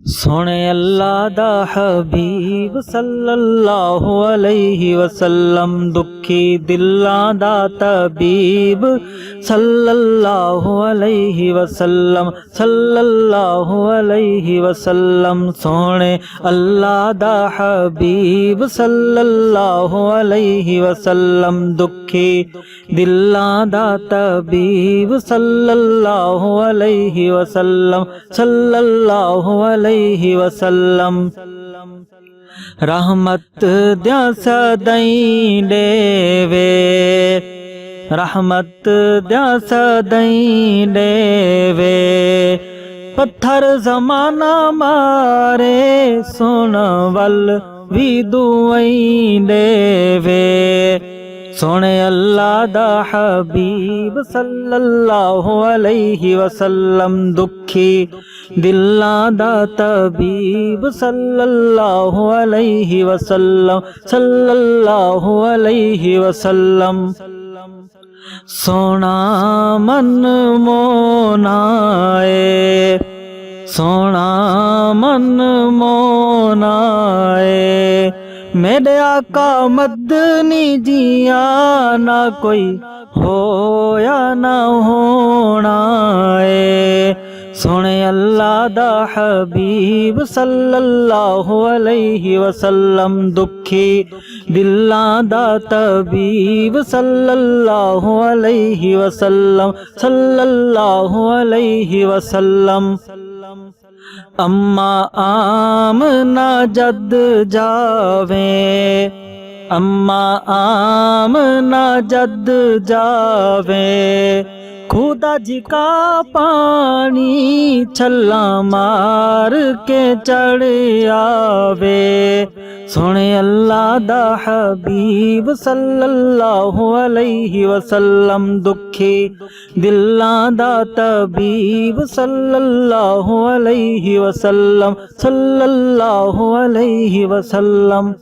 सोने अल्लाह दा हबीब सल्लल्लाहु अलैहि वसल्लम, दुखी दिलां दा तबीब सल्लल्लाहु अलैहि वसल्लम, सल्लल्लाहु अलैहि वसल्लम। सोने अल्लाह दा हबीब सल्लल्लाहु अलैहि वसल्लम, दुखी दिलां दा तबीब सल्लल्लाहु अलैहि वसल्लम, सल्लल्लाहु अलैहि वसल्लम। रहमत द्या सदाई देवे, रहमत द्या सदाई देवे। पत्थर जमाना मारे सुन वल भी दुआई देवे। सोने अल्लाह दा हबीब सल्लल्लाहु अलैहि वसल्लम, दुखी दिलां दा तबीब सल्लल्लाहु अलैहि वसल्लम, सल्लल्लाहु अलैहि वसल्लम। सोना मन मोनाए, सोना मन मोनाए। मेरे आका मदनी जिया ना कोई होया ना होना है। सोने अल्लाह दा हबीब सल्लल्लाहु अलैहि वसल्लम, दुखी दिलां दा तबीब सल्लल्लाहु अलैहि वसल्लम, सल्लल्लाहु अलैहि वसल्लम। अम्मा आमना जद जावे, अम्मा आमना जद जावे। खुदा जी का पानी छल्ला मार के चढ़ आवे। सोने अल्लाह दा हबीब सल्लल्लाहु अलैहि वसल्लम, दुखी दिलां दा तबीब सल्लल्लाहु अलैहि वसल्लम, सल्लल्लाहु अलैहि वसल्लम।